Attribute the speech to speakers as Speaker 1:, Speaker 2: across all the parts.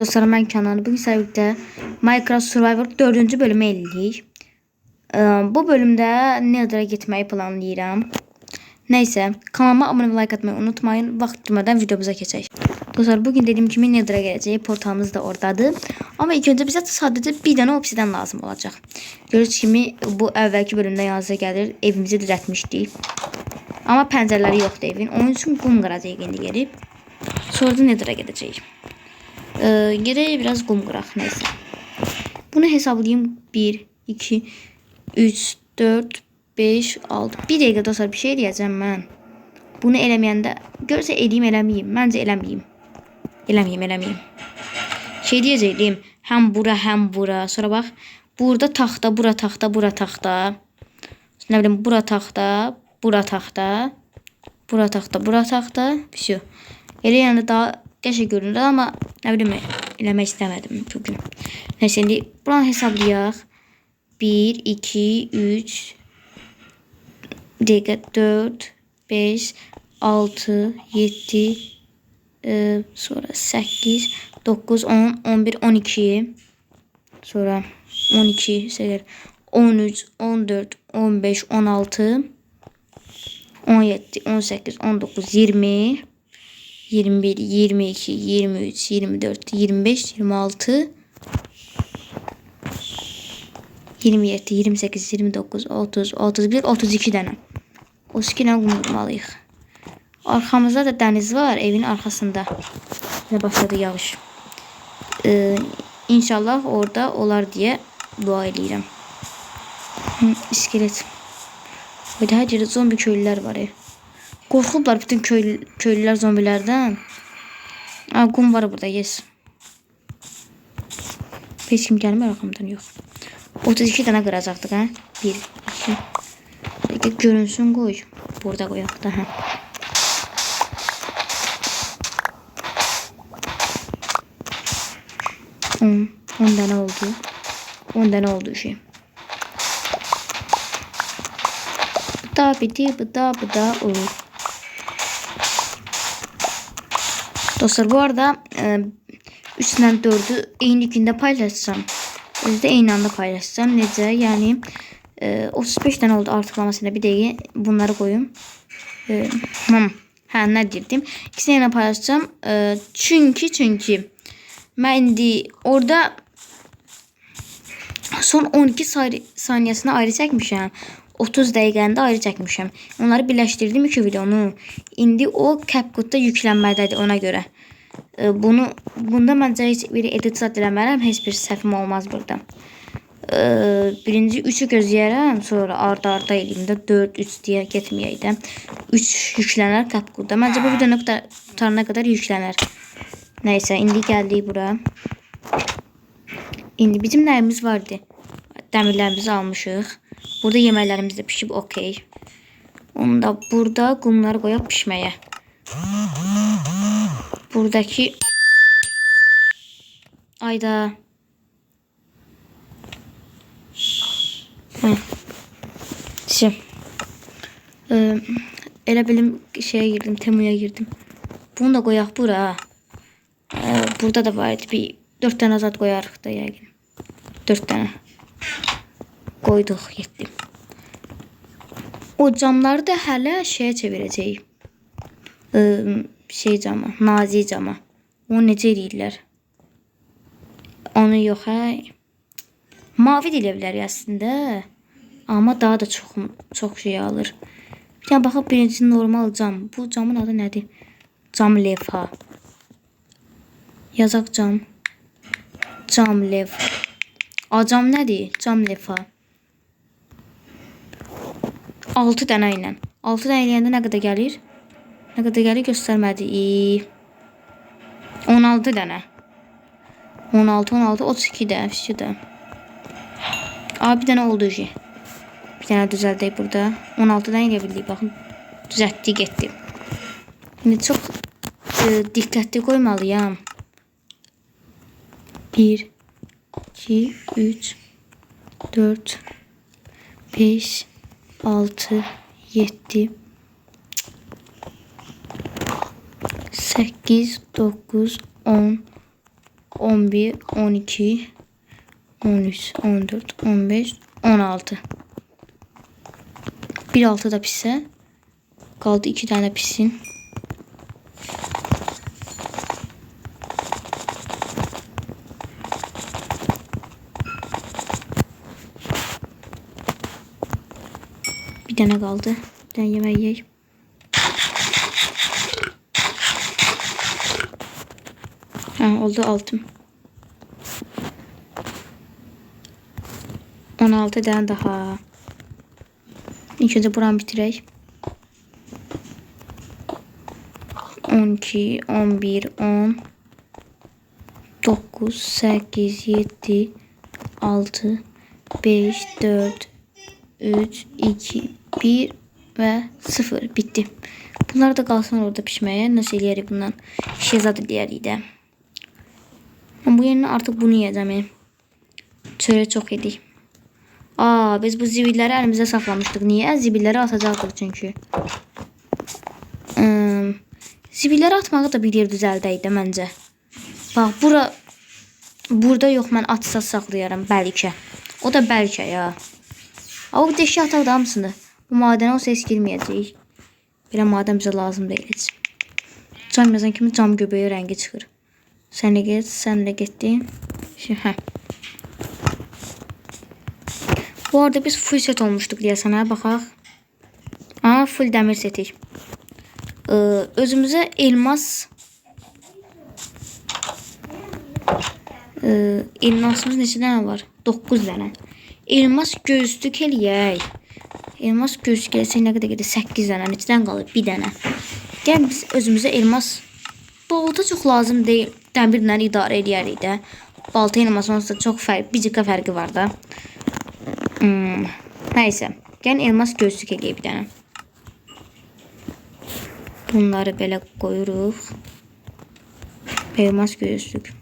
Speaker 1: Dostlar, mən Kənan. Bugün sizlərlə Minecraft Survivor 4-cü bölümü eləyirik. Bu bölümdə Nether'a getməyi planlayıram. Nəysə, kanalıma abunə və like atmayı unutmayın. Vaxt itirmədən videomuza keçək. Dostlar, bugün dediyim kimi Nether'a gələcək. Portalımız da oradadır. Amma ilk öncə bizə sadəcə bir dənə obsidian lazım olacaq. Görürsünüz kimi bu əvvəlki bölümdə yazıya gəlir. Evimizi düzəltmişdik. Amma pəncərələri yoxdur evin. Onun üçün qum qıracağıq indi gelib. Sonra da Nether'a gedəcəyik. Geriye biraz kum kırak, neyse. Bunu hesaplayayım. 1, 2, 3, 4, 5, 6. Bir dakika dostlar, bir şey diyeceğim ben. Bunu elemeyende görse edeyim elemeyeyim. Bence elemeyeyim. Elemeyeyim. Şey diyeceğim. Hem bura. Sonra bak. Burada taxta, bura taxta, bura taxta. Ne bileyim, bura taxta, bura taxta. Bura taxta, bura taxta. Bir şey. Elə yəni daha qəşəng görünür, amma nə bilim, eləmək istəmədim bugün. Neyse, indi buranı hesablayaq. 1, 2, 3, 4, 5, 6, 7, sonra 8, 9, 10, 11, 12, sonra 12, 13, 14, 15, 16, 17, 18, 19, 20, 21, 22, 23, 24, 25, 26, 27, 28, 29, 30, 31, 32 dənə. 32 dənə qum qurmalıyıq. Arxamızda da dəniz var, evin arxasında. Və başladı yağış. İnşallah orada olar deyə dua edirəm. İskelet. Burada hər yerdə zombi köylülər var. Qorxublar bütün köylülər zombilərdən. Qum var burada, yes. Heç kim gəlmir arxamdan, yox. 32 dənə qıracaqdıq, hə? 1, 2. Görünsün, qoy. Burada qoyaq da, hə? On dənə oldu. 10 dənə oldu şey. Bu da olur. Dostlar, bu arada 3'den 4'ü eyni gündə paylaşacağım. Özü də eyni anda paylaşacağım. Necə? Yəni 35 dənə oldu artıqlamasında. Bir dəqiqə bunları qoyum. Hə, nə deyirdim? İkisini yenə paylaşacağım. Çünki mən indi orada son 12 saniyəsini ayrı çəkmişəm. 30 dəqiqəndə ayrı çəkmişəm. Onları birləşdirdim iki videonu. İndi o CapCut'da yüklənmədədir ona görə. Bunda məncə heç bir edit zad eləmərəm. Heç bir səhvim olmaz burada. Birinci 3'ü gözləyərəm. Sonra arda eləyim də 4, 3 deyə getməyək də. 3 yüklənər CapCut'da. Məncə bu videonu tutarına qədər yüklənər. Nəysə, indi gəldik bura. İndi bizim nəyimiz vardı? Dəmirlərimizi almışıq. Burada yeməklərimiz də pişib, okey. Onu da burada qumları qoyaq pişməyə. Buradakı ayda elə bilim şeye girdim, Temu'ya girdim. Bunu da qoyaq bura. Burada da var idi, bir 4 dənə zat qoyarıq da yəqin. 4 dənə. Qoyduq, yetdi. O camları da hələ şeye çevirəcəyik. Cama, nazik cama. Onu necə eləyirlər? Onu yox, hə. Mavi də elə bilər əslində. Amma daha da çox şey alır. Bir tane baxaq, birinci normal cam. Bu camın adı nədir? Cam levha. Yazaq cam. Cam levha. Cam nədir? Cam levha. 6 dənə ilə. 6 dənə eləyəndə nə qədər gəlir? Nə qədər gəlir göstərmədi. 16 dənə. 16, 32 də, 2 də. Bir dənə oldu ki. Bir dənə düzəldək burada. 16 dənə elə bildik, baxın. Düzəltdik, getdi. İndi çox diqqətli qoymalıyam. 1, 2, 3, 4, 5, 6, 7, 8, 9, 10, 11, 12, 13, 14, 15, 16. Bir altı da pisse. Kaldı 2 tane pissin. Bir tane kaldı. Bir tane yemeği yiyeyim. Ha, oldu altım. 16 tane daha. İlk önce buranı bitireyim. 12, 11, 10, 9, 8, 7, 6, 5, 4, 3, 2, 1 ve 0. Bitti. Bunlar da kalsın orada pişmeye. Nasıl eləyərik bundan? Şezad eləyərik də. Bu yerine artık bunu yiyeceğim. Çöre çok yedik. Biz bu zibilləri əlimizdə saxlamışdıq. Niyə? Zibilləri atacaqdıq çünki. Zibilləri atmağı da bir yer düzəldəydi məncə. Bax, burada yox, mən atsaz saxlayaram bəlkə. O da bəlkə ya. O bir deşik ataq da hamısını. Bu madənə o ses girməyəcək. Belə madən bizə lazım deyil heç. Cam yazan kimi cam göbeği rəngi çıxır. Sən də get, sən də getdin. Hə. Bu arada biz full set olmuştuk deyəsən, hə, baxaq. Full dəmir setik. Özümüzə elmas elmasımız neçə dənə var? 9 dənə. Elmas gözlük eləyək. Elmas gözlük eləsək nə qədər gedir? 8 dənə. Neçədən qalır? 1 dənə. Gəl biz özümüzə elmas balta çox lazım deyil. Dəmirlə idarə eləyərik də. Balta elması olsa çox bir cıqa fərqi var da. Neyse. Gəlin elmas gözlük eləyək bir dənə. Bunları belə qoyuruq. Elmas gözlük.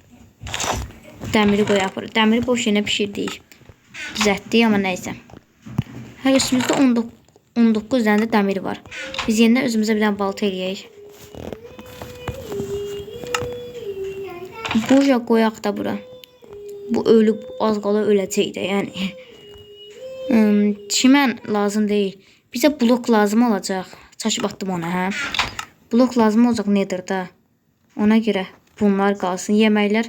Speaker 1: Dəmiri qoyaq. Dəmiri boş yerine pişirdik. Düzəltdik, amma neyse. Hər üstümüzdə 19 dənə də dəmir var. Biz yenidən özümüzə bir dənə balta eləyək. Burca qoyaq da bura. Bu ölüb az qala öləcək də, yəni. Çimən lazım deyil. Bizə blok lazım olacaq. Çaşıb attım ona, hə. Blok lazım olacaq nedir da. Ona görə bunlar qalsın. Yeməklər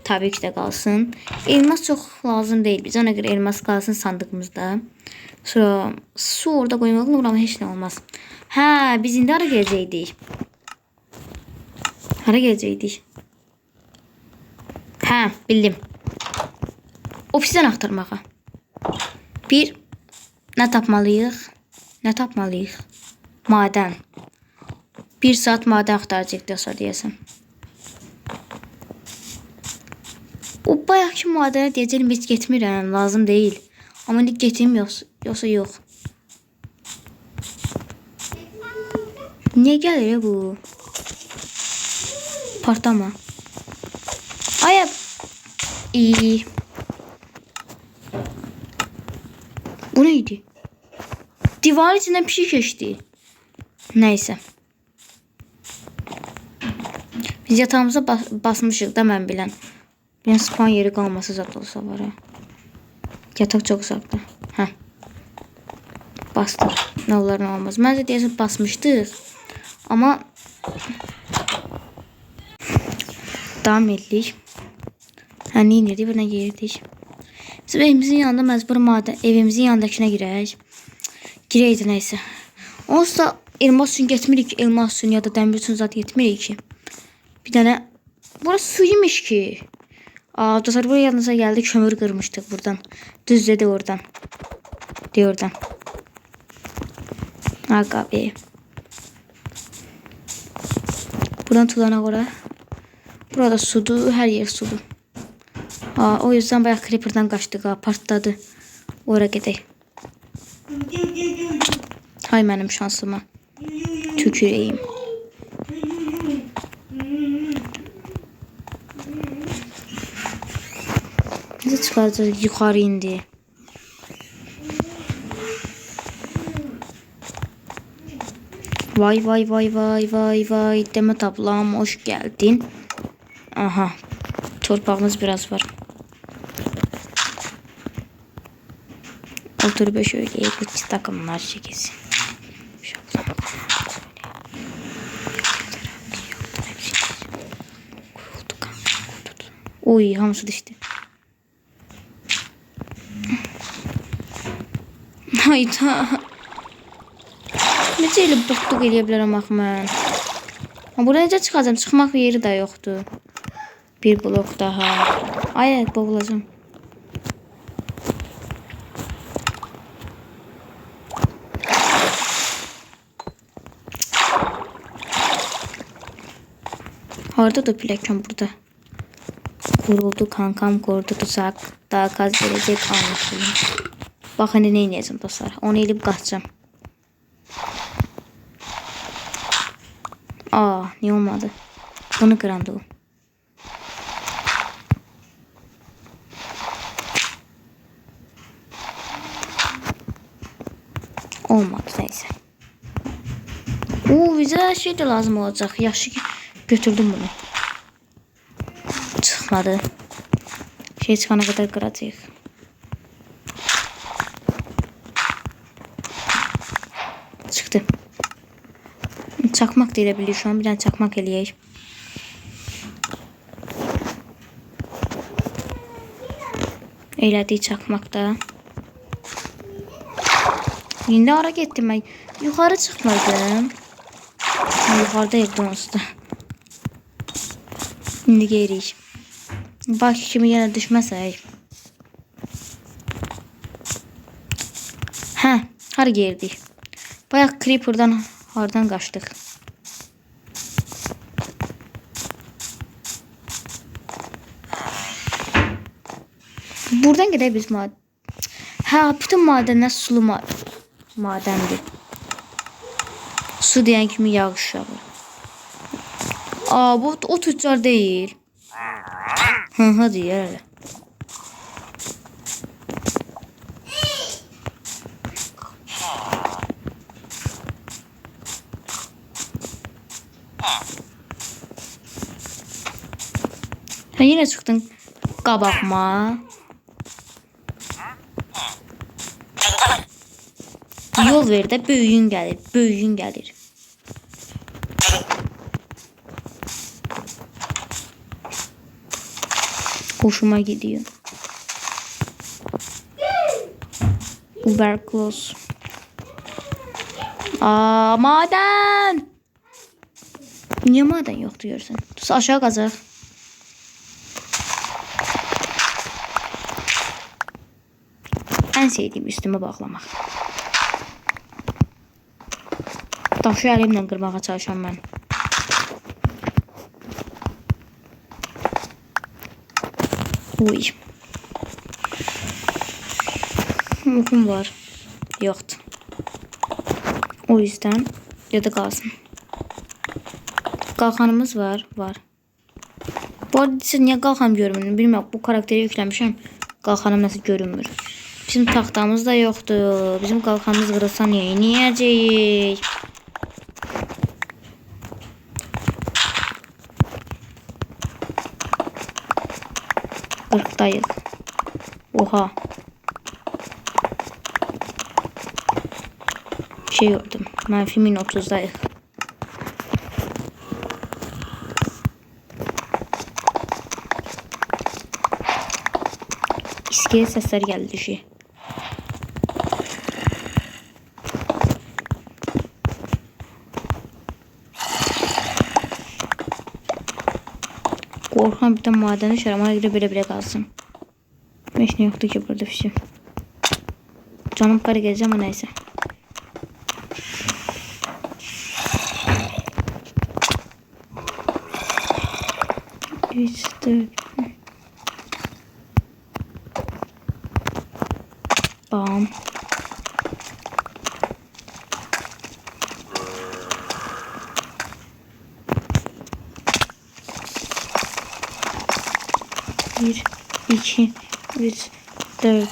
Speaker 1: tabii ki də qalsın. Elmas çox lazım deyil. Bizə ona görə elmas qalsın sandığımızda. Sonra su orada qoymaq olur, amma heç nə olmaz. Hə, biz indi hara gələcəkdik? Hara gələcəkdik? Hə, bildim. Ofisdən axtarmağa. Ne tapmalıyıq? Ne tapmalıyıq? Maden. 1 saat maden axtaracaq deyəsən. O bayaqki madənə deyəcəyim heç getmirəm, lazım deyil. Amma indi getim yoxsa yox. Niyə gəlir bu? Partlama. Ay. İyi. Bu neydi? Divar içinden bir şey geçti. Neyse. Biz yatağımıza basmışıq da mən bilən. Bir spawn yeri qalması zat olsa var ha. Yataq çox uzaqda. Hə. Bastıq. Nə olar nə olmaz. Məncə deyəsən basmışdıq. Amma davam etdik. Hə, nə inirdik? Buradan girdik. Biz evimizin yanında məcbur evimizin yanındakine girək. Girəydi neyse. Onsuz da elmas üçün getmirik. Elmas üçün ya da dəmir üçün zat getmirik ki. Bir dənə. Burası suymuş ki. Dostlar, buraya yanınıza geldi. Kömür kırmıştık buradan. Düz dedi oradan. De oradan. Abi. Buradan tulana ora. Burada sudu. Her yer sudu. O yüzden bayağı creeper'dan kaçtık. Partladı. Oraya gidelim. Hay mənim şansıma. Tüküreyim. Necə çıxaracağız yuxarı indi. Vay vay vay vay vay vay. Demet ablam hoş geldin. Aha. Torpağımız biraz var. Oturup şöyle bu takımlar çekilsin. Oy, hamısı düştü. Hayda. Necə elə bıqdıq eləyə bilərəm axı mən. Buraya necə çıxacağım? Çıxmaq yeri də yoxdur. Bir blok daha. Ay, boğulacağım. Harada da pilləkən burada. Kuruldu kankam, kurdu tuzak. Daha kaz gelecek anlaşılım. Bakın ne ineceğim dostlar. Onu elip kaçacağım. Aa, niye olmadı? Bunu kırandı o. Olmadı neyse. Bize şey de lazım olacak. Yaxşı ki götürdüm bunu. Çıkmadı. Şey çıkana kadar kıracağıq. Çıktı. Çakmak da elə bilir şu an. Bir tane çakmak eləyək. Elədik çakmak da. İndi ara getdim ben. Yukarı çıkmadım. Yukarıda evdim aslında. İndi gelirik. Bak kimi yenə düşməsək. Hə, hara geldik? Bayaq creeper'dan hardan qaçdıq? Buradan gedək biz maden. Hə, bütün madenlər sulu madendir. Su deyən kimi yağış yağır. Aa, bu o tüccar değil. Hadi ya. Sen yine çıktın kabakma. Yol ver de böyüyün gelir. Böyüyün gelir. Hoşuma gidiyor. Uberclose. Aa, maden. Niye maden yok diyorsun? Dur aşağı kazak. En sevdiğim üstüme bağlamak. Daşı elimle kırmaya çalışıyorum ben. Uy. Okum var. Yoktu. O yüzden ya da kalsın. Kalkanımız var. Var. Bu arada siz niye kalkan görünmür? Bilmiyorum. Bu karakteri yüklemişim. Kalkanım nasıl görünmür? Bizim taxtamız da yoktu. Bizim kalkanımız kırılsa niye yiyeceğiz? Kırktayız. Oha. Şey gördüm. Menfi -30'dayız. İskele sesler geldi düşüyor. Korkan bir de madene düşer ama göre bile kalsın. Hiç ne yoktu ki burada bir şey. Canım karı geleceğim ama neyse. İşte. Bam. Bir, iki, üç, dört,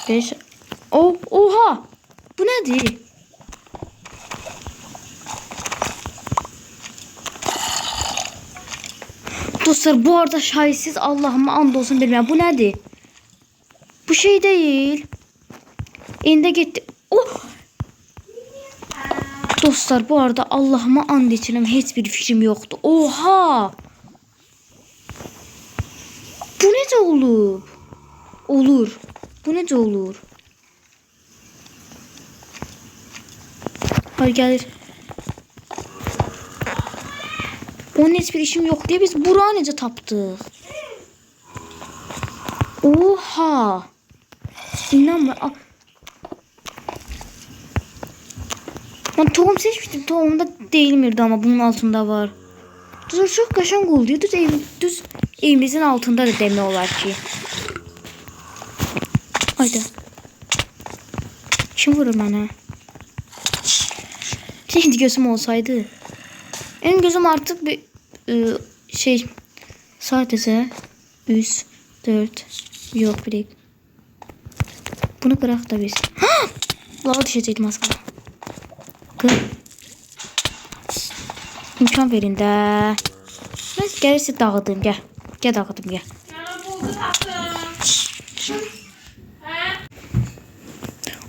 Speaker 1: beş. Oh, oha! Bu nedir? Dostlar Dostlar bu arada şahsiz Allah'ıma and olsun bilmem. Bu nedir? Bu şey değil. İndi gitti. Oh! Dostlar bu arada Allah'ıma and içirəm. Heç bir fikrim yoktu. Oha! Bu necə olub? Olur. Bu necə olur? Hayır gelir. Onun hiçbir işim yok diye biz buranı necə tapdıq? Oha! İnanmıyorum. Ben tohum seçmiştim. Tohumda değilmirdi ama bunun altında var. Düz çok kaşan oldu. Düz evimizin altında da demək olar ki. Haydi. Kim vurur bana? Şimdi gözüm olsaydı. En gözüm artık bir şey sadece 3 4 yok bir. Bunu bırak da biz. Lava düşecektim az kala. İmkan verin de. Ben gelirse dağıdım gel. Gel dağıdım gel.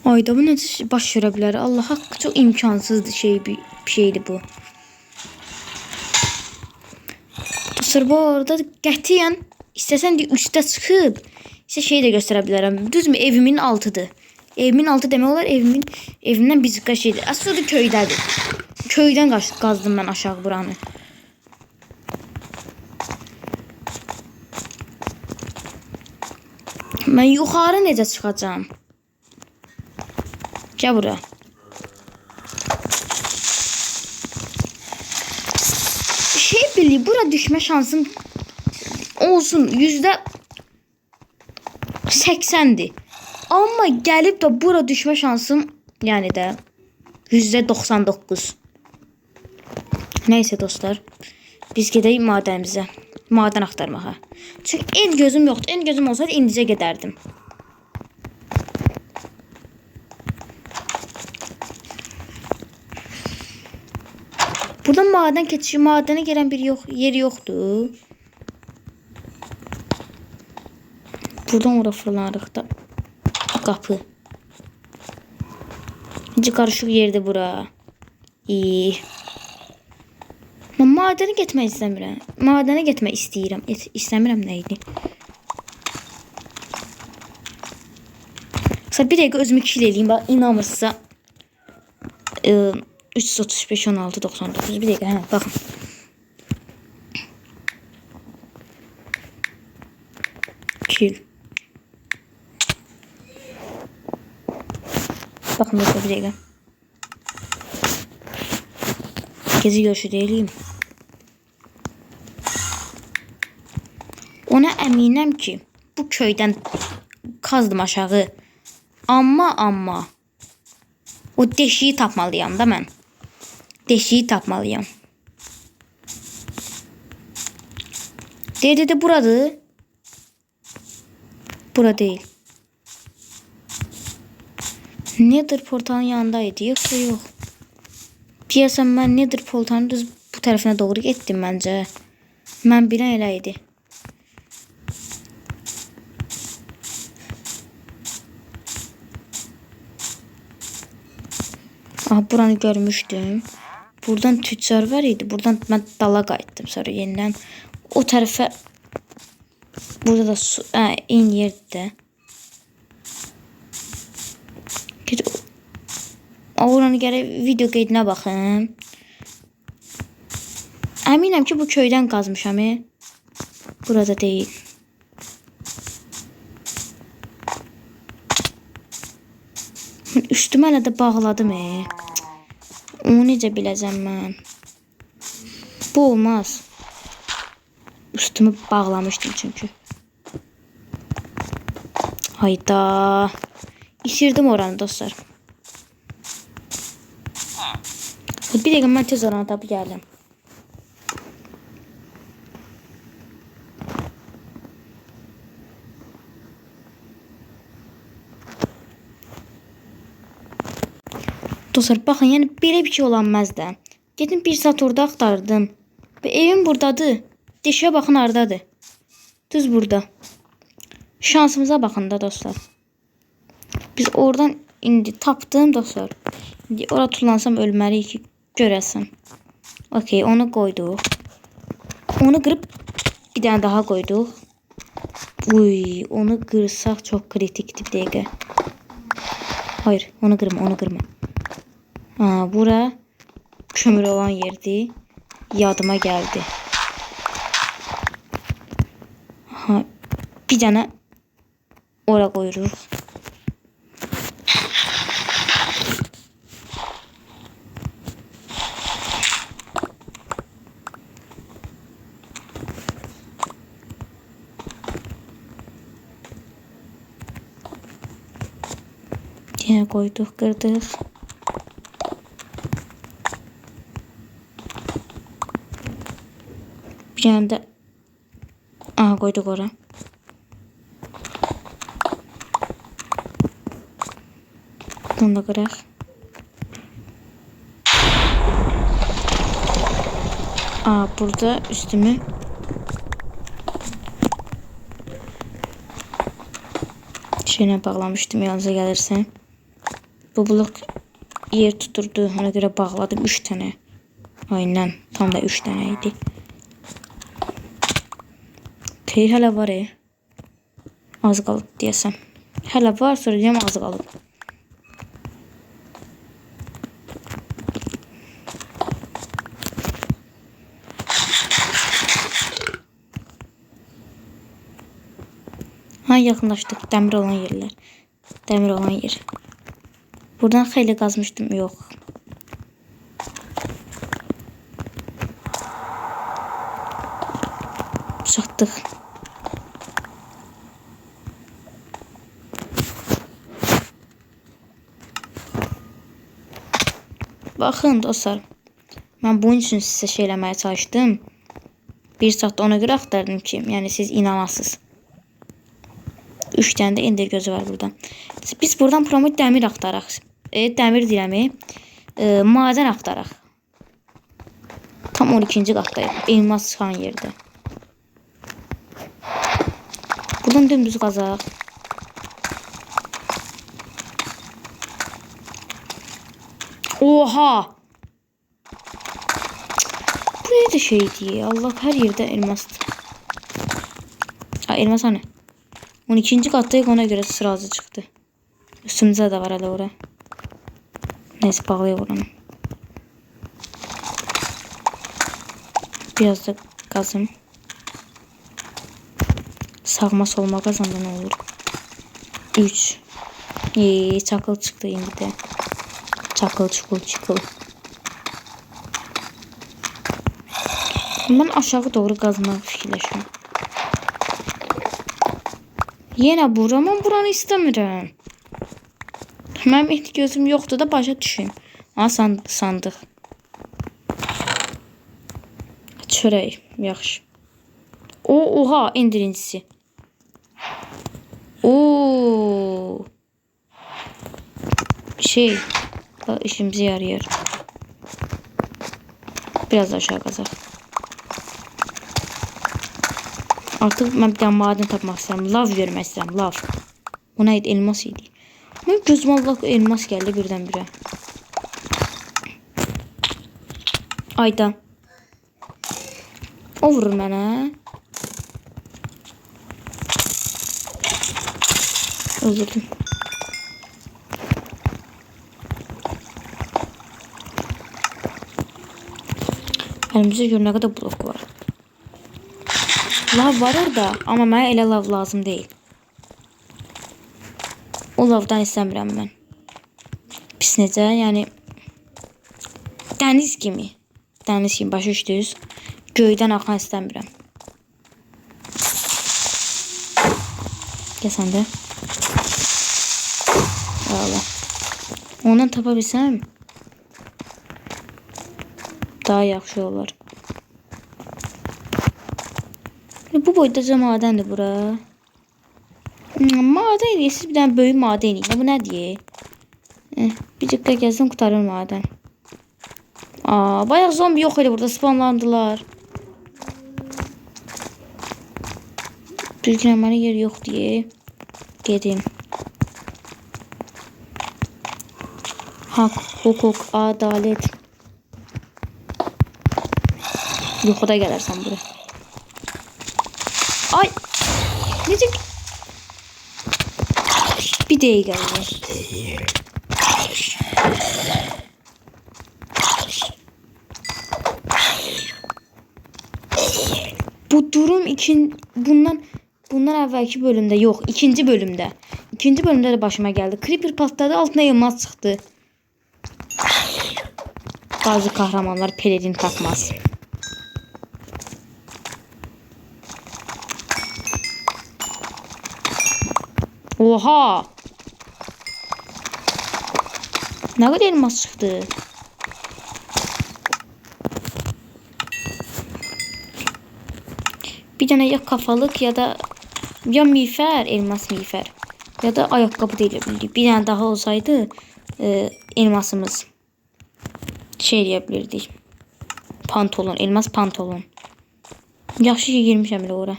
Speaker 1: Ayda bu necə baş verə bilər? Allah haqqı çox imkansız bir şeydi bu. Dostlar bu arada qətiyyən istəsən də üstə çıxıb sizə şey də göstərə bilərəm. Düzmü evimin altıdır. Evimin altı demək olar evimdən bir ziqqa şeydir. Aslında köydədir. Köydən qazdım mən aşağı buranı. Mən yuxarı necə çıxacağam? Gel bura. Şey bileyim, bura düşme şansım olsun %80'di. Ama gelip de bura düşme şansım yani de %99. Neyse dostlar. Biz gedeyim madenimize. Maden aktarmağa. Çünkü en gözüm yoktu. En gözüm olsaydı indice giderdim. Buradan maden keçişi, madene gelen bir yeri yoktu. Buradan ora fırlanırıq da. Kapı. Necə karışık yerdi bura. İyi. Mən madene getmək istəmirəm. Madene getmək istəyirəm. İstəmirəm neydi? Bir dəqiqə özümü kill eləyim. İnanmırsınızsa 335 16 99 bir dəqiqə. Baxın. Kill. Bakın mesela bir dəqiqə. Gezi görüşü deyileyim. Ona əminəm ki bu köydən kazdım aşağı. Amma o deşiyi tapmalıyam da mən. Deşiyi tapmalıyam. Dedi buradır. Bura değil. Nether portalın yanındaydı. Yoksa yok. Piyasam ben Nether portalın düz bu tarafına doğru gittim bence. Ben bilən elə idi. Buranı görmüştüm. Buradan tüccar var idi. Buradan ben dala qayıtdım sonra yeniden. O tarafa burada da su, en yerde. Oranı gələk video qeydinə baxın. Əminəm ki bu köydən qazmışam. Burada değil. Üstümə elə də bağladım. Onu necə biləcəm mən? Bu olmaz. Üstümü bağlamışdım çünkü. Hayda. İşirdim oranı dostlar. Bir dəqiqə mən tez oranı tapıb gəldim. Dostlar baxın, yəni belə bir şey olanmaz da. Gedim bir saat orada axtardım. Və evim buradadır. Deşə baxın hardadır. Düz burada. Şansımıza baxın da dostlar. Biz oradan indi tapdım dostlar. İndi ora tullansam ölməliyik ki görəsən. Okey, onu qoyduq. Onu qırıb bir dənə daha qoyduq. Uy, onu qırsaq çok kritikdir bir dəqiqə. Hayır, onu qırma, onu qırma. Ha, bura kömür olan yerdi. Yadıma geldi. Ha, bir dənə ora qoyuruq. Yine koyduk, kırdık. Bir tane de koyduk oraya. Bunu da kırak. Burada üstümü şeyine bağlamıştım, yanınıza gelirsen. Bu blok yer tuturdu, ona göre bağladım 3 tane. Aynen, tam da 3 tane idi. Xeyr, hələ var az qalıb deyəsəm. Hələ var, sonra deyəm az qalıb. Ha, yaxınlaşdıq, dəmir olan yerlər. Dəmir olan yer. Buradan xeyli qazmışdım, yox. Çatdıq. Baxın dostlar, mən bunun üçün sizə şey eləməyə çalışdım. Bir saat ona görə axtardım ki, yəni siz inanasınız. 3 tane de ender gözü var burada. Biz buradan promot dəmir axtaraq. Dəmir deyirəm, maden axtaraq. Tam 12-ci qatdayım. Elmas çıxan yerdə. Buradan dümdüz qazaq. Oha! Bu ne de şeydi? Allah, her yerde elmasdır. Elmas hani? 12-ci qatdayıq, ona görə sırazı çıxdı. Üstümüzə də var hələ ora. Neyse, bağlayaq oranı. Biraz da qazım. Sağma solma qazanda ne olur? 3. Çakıl çıxdı indi də. Çakıl çıkıl. Ben aşağı doğru qazmaq fikirləşirəm. Yine buram, mən buranı istəmirəm. Mənim ehti gözüm yoxdur da, başa düşün. Sandıq. Çörək, yaxşı. Oha, endirincisi. Şey, işimize yarayır. Biraz aşağı qazaq. Artıq mən bir dənə maden tapmaq istəyirəm. Lav görmək istəyirəm, lav. O nə idi? Elmas idi. Mənim gözümə Allah elmas gəldi birdən-birə. Ayda. O vurur mənə. Öldürdüm. Əlimizdə gör nə qədər blok var. Lav var orada, amma mənə elə lav lazım deyil. O lavdan istəmirəm mən. Pis necə, yəni dəniz kimi. Dəniz kimi, başa düşdünüz? Göydən axan istəmirəm. Gəl sən də. Valla. Ondan tapa bilsəm daha yaxşı olar. Bu boyda madendir bura. Maden ediyorsunuz, bir tane böyük maden ediyor. Bu ne diye? Bir dakika gəlsəm qurtarır maden. Bayağı zombi yok öyle burada, spawnlandılar. Düzgün əməli yer yox deyə gedim. Hak, hukuk, adalet. Yuxuda gələrsən bura. Ay! Necə? Bir dəqiqə. Bu durum bundan əvvəlki bölümdə yox, ikinci bölümdə. İkinci bölümdə də başıma gəldi. Creeper patladı, altına elmas çıxdı. Bazı kahramanlar pelerin takmaz. Oha! Ne kadar elmas çıktı? Bir tane ya kafalık ya da miğfer, elmas miğfer ya da ayakkabı değil bildik. Bir tane daha olsaydı elmasımız şey diyebilirdik. Pantolon, elmas pantolon. Yaxşı ki girmişəm elə ora.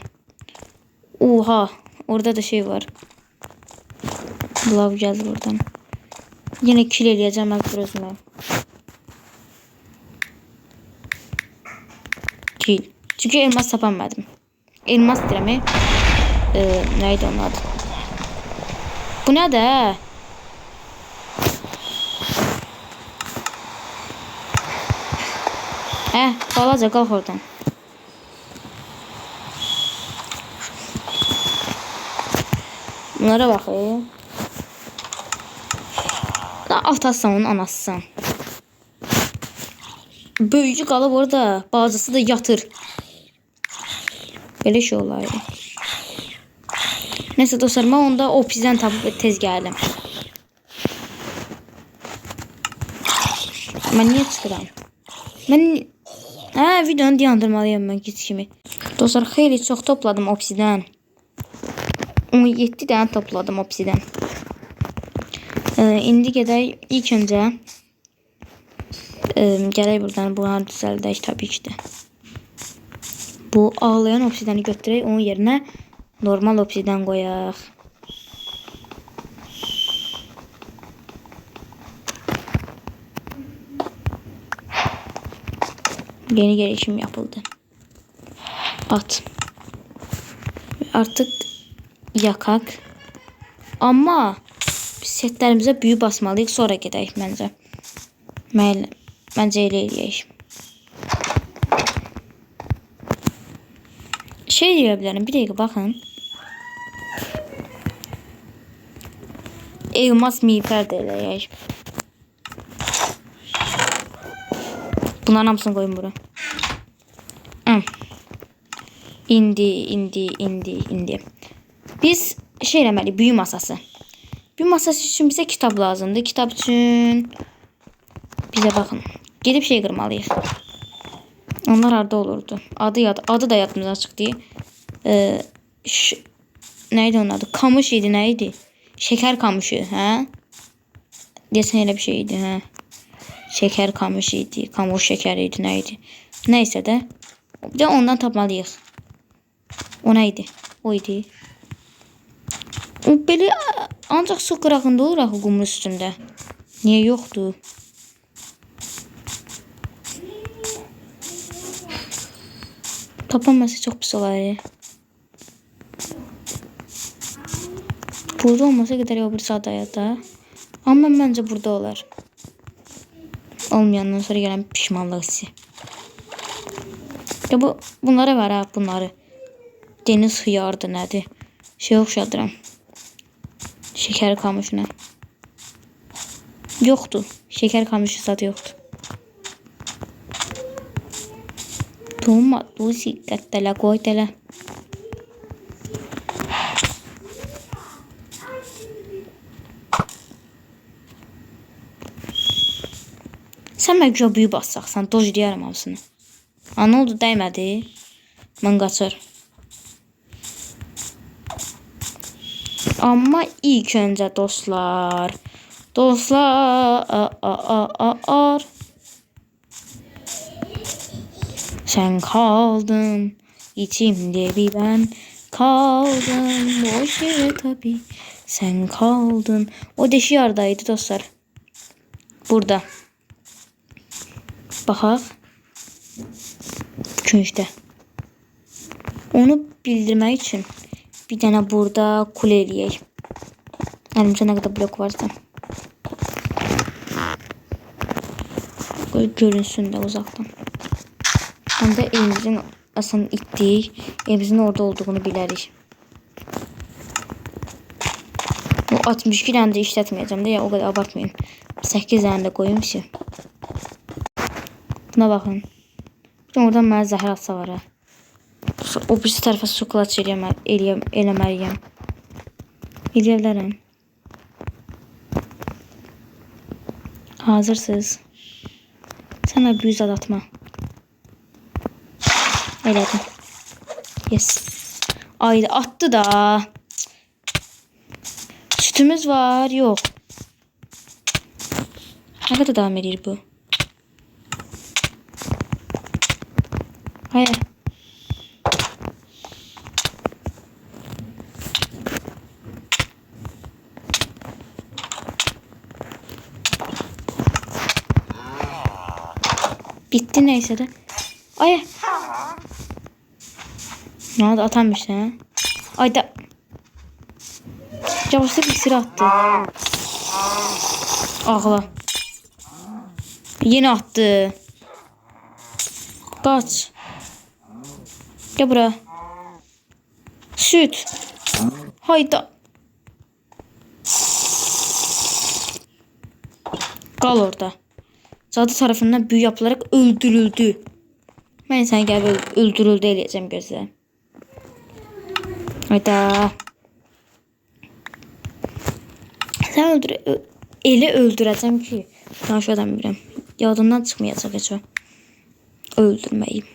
Speaker 1: Oha, orada da şey var. Lav gəlir oradan. Yine kill eləyəcəm mən özümə. Kill. Çünkü elmas tapamadım. Elmas dirəmi. Neydi onun adı? Bu ne de? Balaca qalx oradan. Bunlara baxayım. Atasın onun anasısan. Böyücü qalıb orada. Bazısı da yatır. Belə şey olaydı. Neyse dostlar, mən onda opsiden tapıb tez gəldim. Mən niyə çıxıram? Mən videonu dayandırmalıyam mən git kimi. Dostlar, xeyli çox topladım opsiden. 17 dənə topladım opsiden. İndi gedək ilk öncə gələk buradan bunu düzəldək tabii ki də. Bu ağlayan opsideni götürək, onun yerine normal opsiden qoyaq. Yeni gelişim yapıldı. At. Artık yakak. Ama setlərimizə büyü basmalıyıq, sonra gedək məncə. Məncə elə eləyək. Şey deyə bilərəm, bir dəqiqə baxın. Elmas miğfer də eləyək. Bunların hamısını qoyun bura. İndi. Biz şey eləməliyik, büyü masası. Büyü masası üçün bizə kitab lazımdır. Kitab üçün bizə baxın. Gedib şey qırmalıyıq. Onlar harda olurdu? Adı da yadımıza çıxdı. Neydi onun adı? Kamış idi, neydi? Şeker kamışı, hə? Desən elə bir şey idi, hə? Şeker kamışı idi, kamış şekeri idi, neydi? Neyse de. Bir de ondan tapmalıyıq. O neydi? O idi. O belə ancaq su qırağında olur axı qumun üstündə. Niyə yoxdur? Tapanması çok pis olar. Burada olmasa qədər o bir sadayada. Amma məncə burada olar. Olmayandan sonra gələn pişmanlıq hissi. Ya bunlara var ha, bunları. Deniz xiyardı nədir? Şey oxşadıram. Şeker kamışına. Yoxdur. Şeker kamışı zadı yoxdur. Toma, Lucy, qəttələ, qoy dələ. Sən məcbur büyü bassaqsan, doj deyərəm hamısını. Ne oldu, dəymədi? Mən qaçır. Amma ilk öncə dostlar. Sen kaldın içimde bir ben. Kaldın boş yere tabii. Sen kaldın. O deşi yerdeydi dostlar. Burada. Baxaq. Küncdə. Onu bildirmək için bir dənə burada kule eləyək. Əlimizdə nə qədər blok varsa. Görünsün də uzaqdan. Həm də evimizin aslında itdik. Evimizin orada olduğunu bilərik. O 62 dənə də işlətməyəcəm də ya, o qədər abartmayın. 8 dənə də qoyum ki. Buna baxın. Oradan mənə zəhər atsa var ha. O birisi tərəfə su kulaç eləməliyəm. Eləyə bilərəm. Hazırsınız. Sənə büyük zad atma. Elədim. Yes. Ayda attı da. Sütümüz var. Yok. Ne kadar devam edir bu? Hayır. Bitti neyse de. Ay. Ne oldu, atanmış ha? Ayda. Yavaşlık iksiri attı. Ağla. Yine attı. Kaç. Gel buraya. Süt. Hayda. Kal orada. Cadı tarafından büyü yapılarak öldürüldü. Ben sen gel öldürüldü eləyəcəm gözlə. Hayda. Sen elə öldürəcəm ki, tanış adam bilirəm. Yadından çıxmayacaq heç o. Öldürməyim.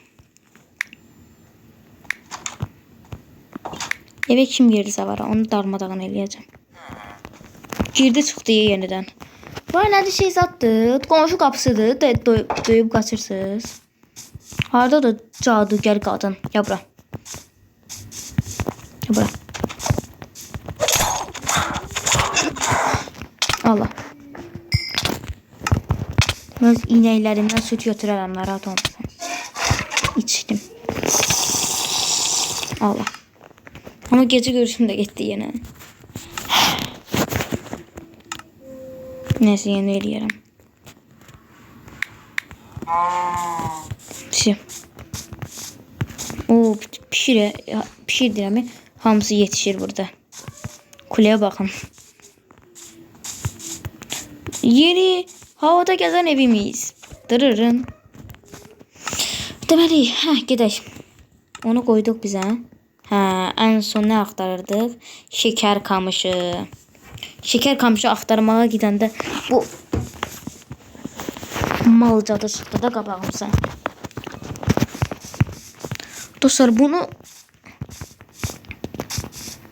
Speaker 1: Eve kim girdisə var, onu darmadağın eləyəcəm. Girdi çıxdı yenidən. Vay nədir şey satdı. Qonşu qapısıdır. Döyüb qaçırsınız. Harada da cadugar qadın. Gel bura. Gel bura. Allah. Öz inəklərimdən süt götürərəm, narahat olmasın. İçdim. Allah. Ama gece görüşüm de gitti yine. Neyse yeni eləyərəm. O pişir dirəmi. Hamısı yetişir burada. Kuleye bakın. Yeni havada gezen evimiz. Dırırın. Deməli, gedək. Onu koyduk bize. En son ne aktarırdık? Şeker kamışı. Şeker kamışı aktarmağa gidəndə bu malcadı çıxdı da qabağımıza. Dostlar, bunu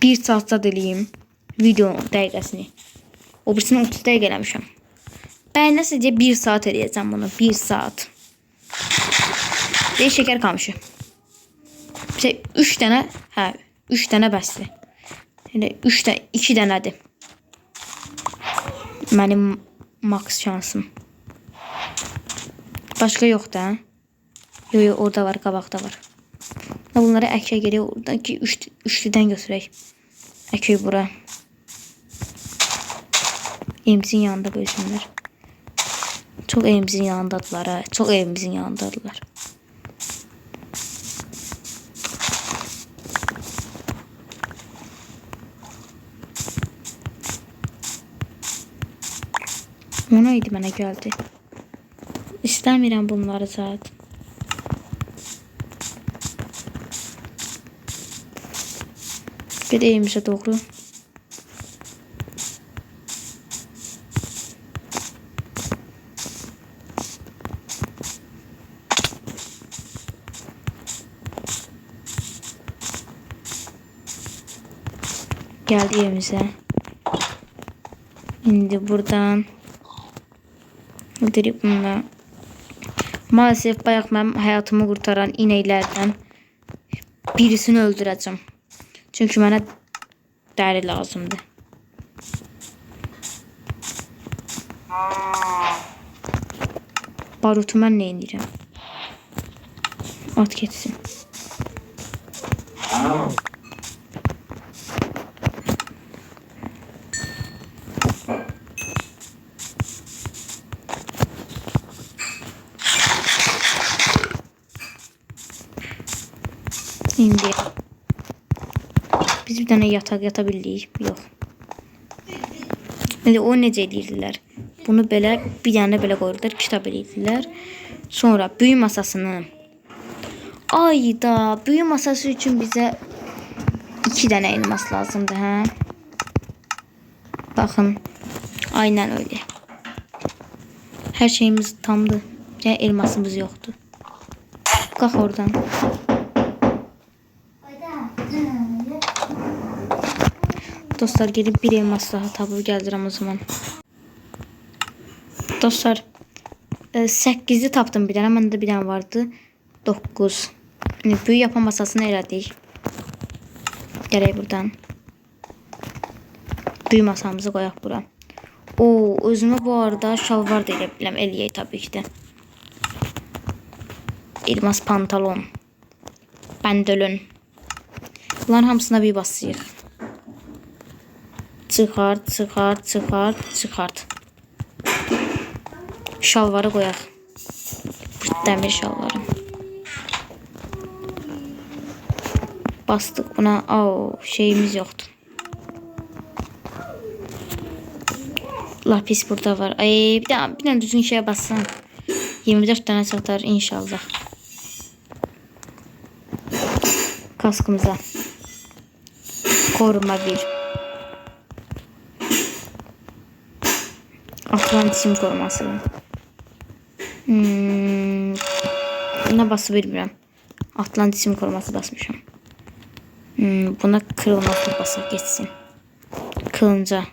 Speaker 1: bir saatda eləyim. Video dəqiqəsini. O birisini 30 dəqiqə eləmişəm. Ben nasıl diye 1 saat eləyəcəm bunu. 1 saat. Ve şeker kamışı. 3 tane, 3 tane bəsdir. Yəni 2 dənədir. Mənim max şansım. Başka yok da. Yo orada var, qabaqda var. Bunları əkə geriyə oradan ki 3'lüdən götürək. Əkək bura. Evimizin yanında bölsünlər. Çok evimizin yanındadılar ha. Çok evimizin yanındadılar. Ona idi mənə gəldi. İstəmirəm bunları zaten. Gedəyimizə doğru. Geldi evimize. Şimdi buradan dirib bununla. Maalesef bayaq mənim həyatımı kurtaran inəklərdən birisini öldürəcəm. Çünki mənə dəri lazımdır. Barutu mən nə edirəm? At getsin. İndi biz bir dənə yataq yata bildik. Yox. İndi o necə edirdilər? Bunu belə bir dənə belə qoyurdular, kitab edirdilər. Sonra büyü masasını. Ayda büyü masası üçün bizə 2 dənə elmas lazımdır, hə? Baxın. Aynen öyle. Hər şeyimiz tamdır. Yəni elmasımız yoxdur. Qalx oradan. Dostlar gelip bir elmas daha tapıb gəldirəm o zaman. Dostlar 8'i tapdım bir dənə. Məndə bir dənə vardı. 9. Yəni büyü yapan masasını elədik. Gələk buradan. Büyü masamızı qoyaq bura. O özümə bu arada şalvar da elə biləm. Eləyək tabii ki də. Elmas pantolon. Bandolon. Bunların hamısına bir basıyıq. Çıxart, çıxart, çıxart, çıxart. Şalvarı qoyaq. Dəmir şalvarı. Bastık buna. Oo, şeyimiz yoktu. Lapis burada var. Ay, bir tane düzgün şeye bassam. 24 tane satar inşallah. Kaskımıza. Koruma 1. Atlantisim koruması. Buna bası bilmirəm. Atlantisim koruması basmışam. Buna kırılmazlık basaq geçsin. Kılınca.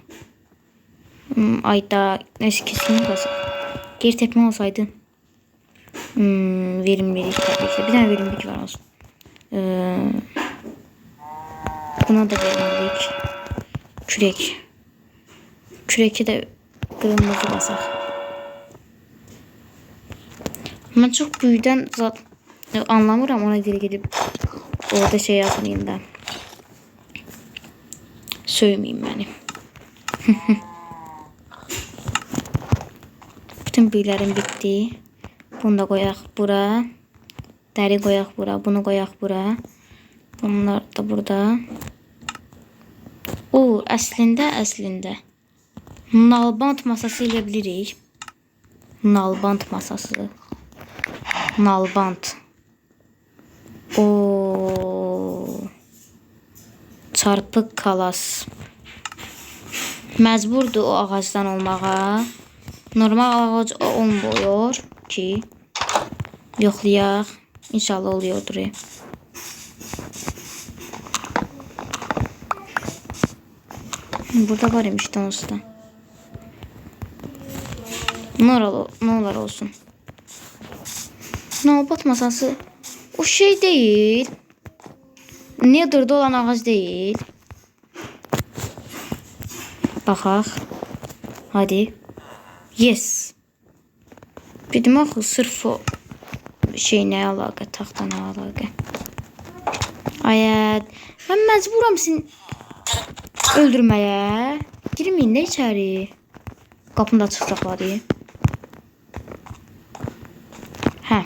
Speaker 1: Ayda neyse kesin basaq. Geri tepme olsaydı. Verimlilik tabii ki. Bir tane verimlilik var olsun. Buna da verimlilik. Kürek. Küreki de kırılmazı basaq. Ben çok büyüden zaten anlamıram, ona geri gidip orada şey yazmayayım da. Sövmeyeyim beni. Bütün büyülerim bitti. Bunu da koyak bura. Deri koyak bura. Bunu koyak bura. Bunlar da burada. O əslində nalbant masası ilə bilirik. Nalbant masası. Nalbant. O çarpık kalas. Məcburdur o ağacdan olmağa. Normal ağac olmuyor ki. Yoxlayaq. İnşallah oluyordur. Burada var imiş donuzda. Ne olur olsun. Nalbat masası o şey değil. Nether'da olan ağac değil. Baxaq. Hadi. Yes. Bildim axı sırf o şey nə əlaqə, taxta nə əlaqə. Ayət. Mən məcburam seni öldürməyə. Girməyin də içəri. Qapını da açıq saxladı. Hə.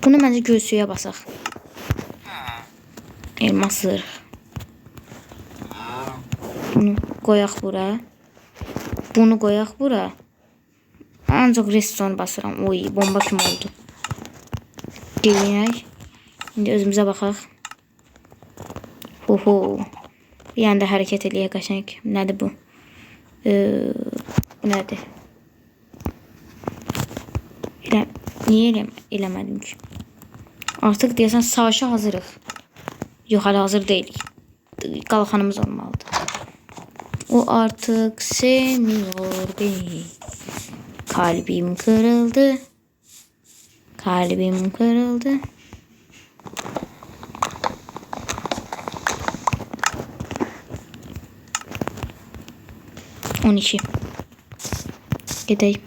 Speaker 1: Bunu məncə göğsüyə basaq. Elmas zırh. Bunu qoyaq bura. Bunu qoyaq bura. Ancaq redstone basıram. Oy, bomba kimi oldu. Geyinək. İndi özümüzə baxaq. Oho. Bir anda hərəkət eləyək qəşəng. Nədir bu? Bu nədir? Niyə eləmədim ki? Artıq deyəsən savaşa hazırıq. Yox, hələ hazır deyilik. Qalxanımız olmalıdır. O artıq sevmiyor beni. Kalbim kırıldı. Kalbim kırıldı. 12. Gedək.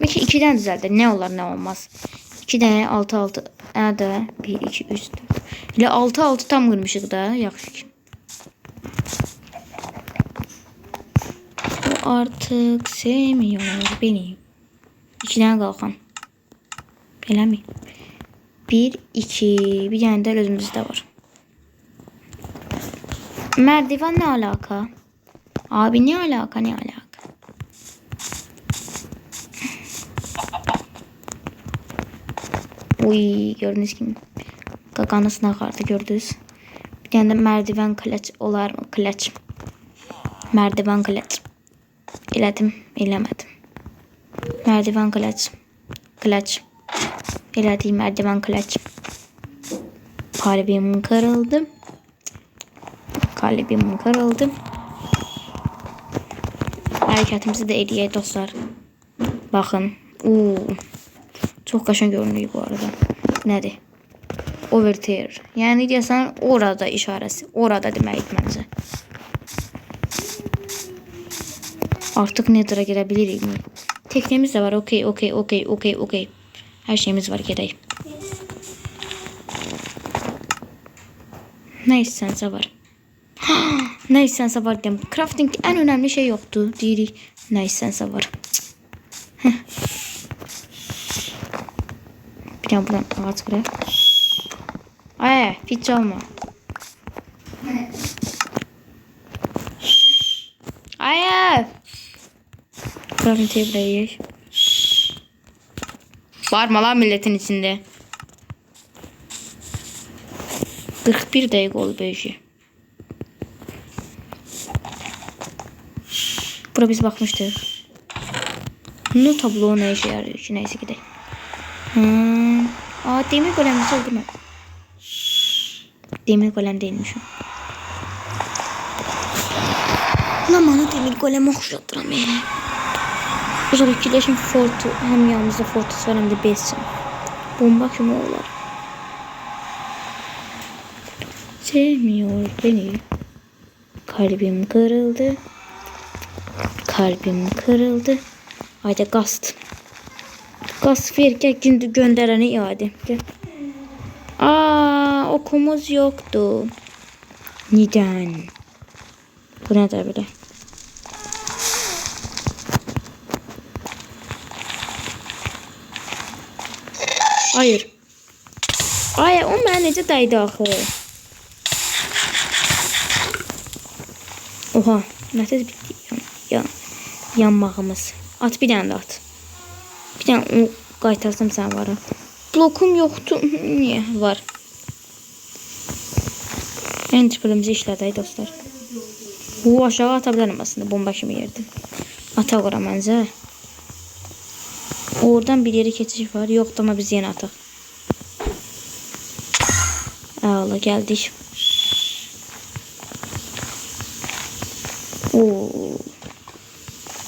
Speaker 1: Belki 2'den düzeldir. Ne olur ne olmaz. 2 tane 6 6. Da 1 2 3 4. Ile 6 6 tam qırmışıq da. Yaxşı ki. O artık sevmiyor beni. 2'den qalxan. Elə mi? 1 2. Bir tane de özümüzdə var. Merdiven ne alaka? Abi ne alaka ne alaka? Uy, gördünüz ki kakanısına akardı, gördünüz. Bir tane de merdiven kılıç olar mı? Kılıç. Merdiven kılıç. Elədim, eləmədim. Merdiven kılıç. Kılıç. Elədim, merdiven kılıç. Kalbim kırıldı. Kalbim kırıldı. Hareketimizi de eləyək dostlar. Bakın. Çok kaşın görünüyor bu arada. Nedir? Overtear. Yani deyəsən orada işarəsi. Orada deməkdir məncə. Artık Nether'a girebilirik mi? Teknemiz de var. Okey. Her şeyimiz var. Gedək. Ne istənsə var. Ne istənsə var deyəm. Crafting en önemli şey yoktu. Deyirik. Ne istənsə var. Bir tane buradan ağaç kırayım. Ay, hiç olma. Ay. Crafting table'ı yiyelim. Bağırma lan milletin içinde. 41 dakika oldu böyle şey. Bura biz bakmıştık. Bu tablo ne işe yarıyor ki? Neyse gidelim. Demir golemimizi öldürme. Demir golem değilmiş o. Lan bana demir golem oxşatdıram elə. Bu sonra fikirləşim fortu. Hem yanımızda fortus var hem de besin. Bomba kimi olar. Sevmiyor beni. Kalbim kırıldı. Kalbim kırıldı. Haydi gast. Gast ver gel göndereni iade. Gel. Okumuz yoktu. Neden? Bu ne de böyle? Hayır. Ay, o mənə necə dəydi axı? Oha, nə tez bitdi yanmağımız. At bir dənə də at. Bir dənə qaytarsam sən var. Blokum yoxdur. Niyə var? Enderpearl'ımızı işlədək dostlar. Bu aşağı ata bilərəm aslında, bomba kimi yerdir. Ata qora məncə. Oradan bir yeri keçiş var. Yoxdur, amma biz yenə ataq. Allah, gəldik.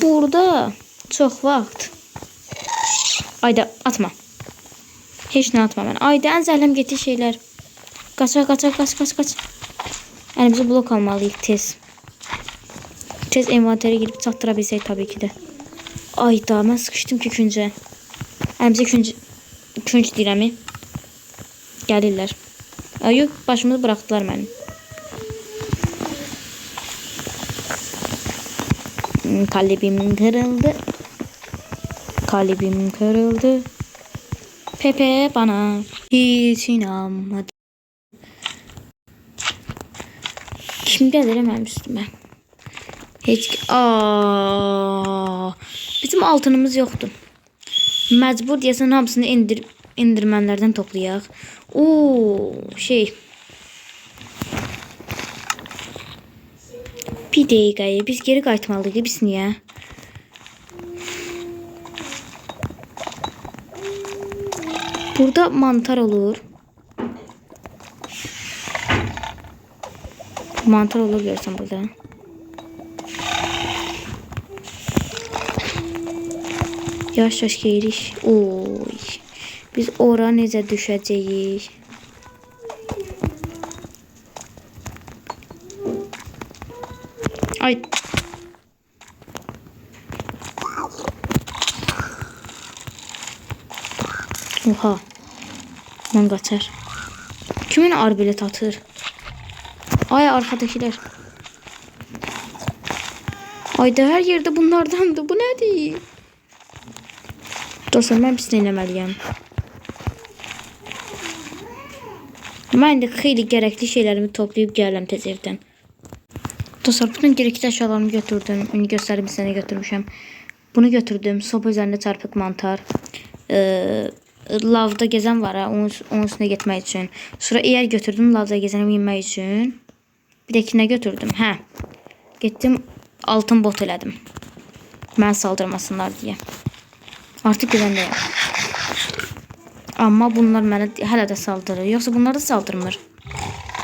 Speaker 1: Burada çox vaxt. Ayda atma. Heç nə atma mən. Ayda ən zəhləm getdi şeylər. Qaç. Əlimizə blok almalıyıq tez. Tez envanterə girib çatdıra bilsək tabii ki də. Ayda mən sıkışdım ki küncə. Əlimizə künc deyirəm. Gəlirlər. Ay, başımızı bıraktılar mənim. Kalbim kırıldı. Kalbim kırıldı. Pepe bana hiç inanmadı. Kim gelir hemen üstüme? Hiç. Bizim altınımız yoktu. Mecbur deyəsən hamısını indirmenlerden toplayaq. Bir dəqiqəyə biz geri qayıtmalıyıq. Biz niyə? Burada mantar olur. Mantar olur görsən burada. Yavaş geyirik. Biz ora necə düşəcəyik? Ay. Oha. Mən qaçar. Kimin arbalet atır? Ay arkadakiler. Ayda her yerde bunlardandı. Bu nədir? Dostlar mən pisini eləməliyəm. Mən də xeyli gərəkli şeylərimi toplayıb gələm tez evdən. Dostlar bütün gerekli eşyalarımı götürdüm. Ünlü göstərim sizə nə götürmüşəm. Bunu götürdüm. Sopa üzərində çarpıq mantar. Lavda gezən var ha. Onun üstünə getmək üçün. Sonra eğer götürdüm lavda gezənimi yemək üçün. Bir də ki nə götürdüm? Hə. Getdim altın bot elədim. Mən saldırmasınlar deyə. Artıq güvəndəyəm. Amma bunlar mənə hələ də saldırır. Yoxsa bunlar da saldırmır.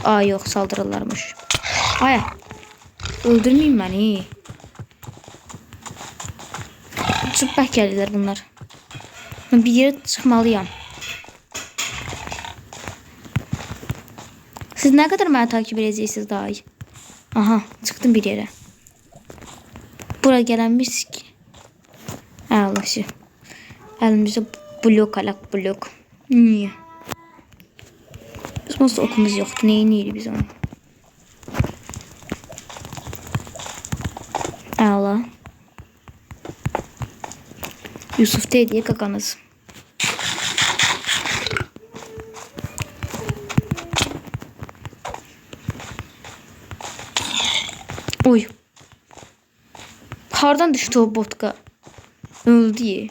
Speaker 1: Aa yox saldırırlarmış. Ay. Öldürməyin məni. Çox bək gəlirlər bunlar. Mən bir yerə çıxmalıyam. Siz nə qədər məni takip edəcəksiniz daha iyi? Aha çıxdım bir yerə. Bura gələnmiş ki. Allahşı. Əlimizdə blok alaq blok. Niyə? Biz nasıl okumuz yoxdur. Neyin yeyirik biz onu? Allah. Yusuf deydiyə qakanız. Oy. Hardan düştü o botka? Öldü.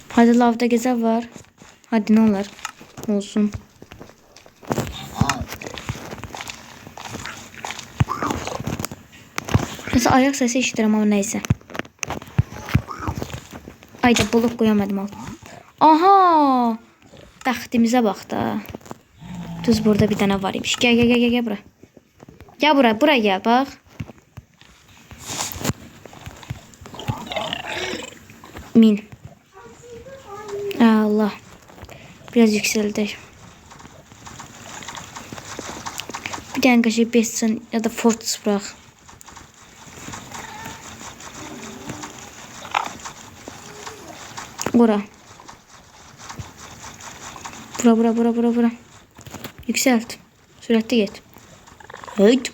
Speaker 1: Hadi lavda gezer var. Hadi ne olur. Olsun. Mesela ayak sesi işitirim ama neyse. Ayda blok koyamadım alt. Aha! Bəxtimizə bax da. Düz burada bir tane var imiş. Gel bura. Gel buraya gel bak. Min. Allah. Biraz yükseldi. Bir tane kaşık bessin ya da fortress bırak. Bura. Bura. Yükselt. Süratli git. Hayt.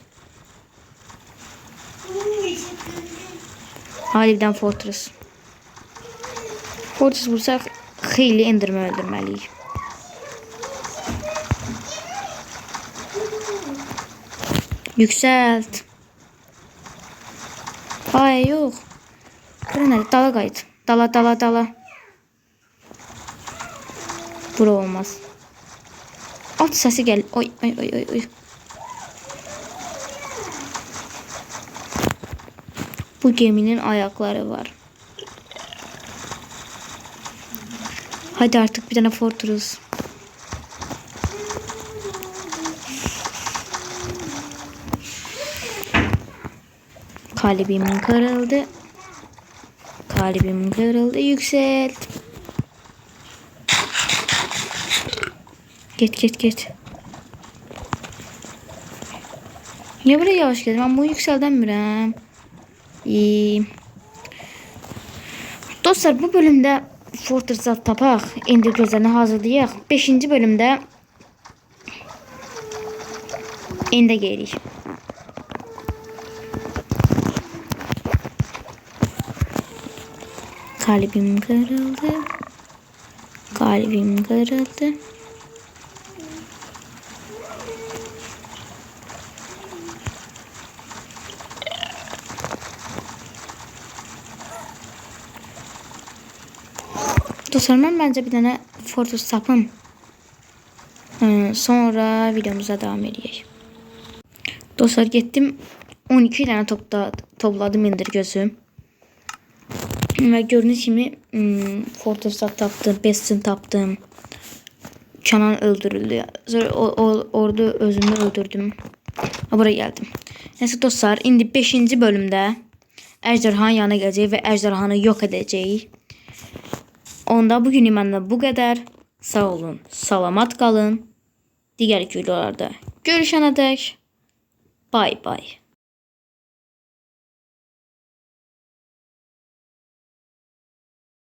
Speaker 1: Hadi bir tane fortress. Fortress bulsak xeyli endirmə öldürməliyik. Yükselt. Ay yox. Bura nədir? Dala qayıt. Dala. Bura olmaz. At səsi gəl. Oy. Bu geminin ayakları var. Hadi artık bir tane fortress. Kalbim kırıldı. Yükselt. Git. Niye buraya yavaş geldim? Ben bunu yükseldemiyorum. Dostlar bu bölümde Fortress'ı tapaq. İndi gözlərini hazırlayaq. 5-ci bölümdə ində gelirik. Kalbim kırıldı. Dostlar ben bence bir tane fortress tapım. Sonra videomuza devam edeceğiz. Dostlar gittim 12 tane topladım indir gözüm. Ve gördüğünüz gibi fortress tapdım, Bestin tapdım. Kenan öldürüldü. Sonra orada özümü öldürdüm. Buraya geldim. Neyse dostlar indi 5. bölümde ejderhanın yanına geleceğiz ve ejderhanı yok edeceğiz. Onda bugün məndən bu qədər. Sağ olun, salamat qalın. Digər videolarda görüşənədək. Bay bay.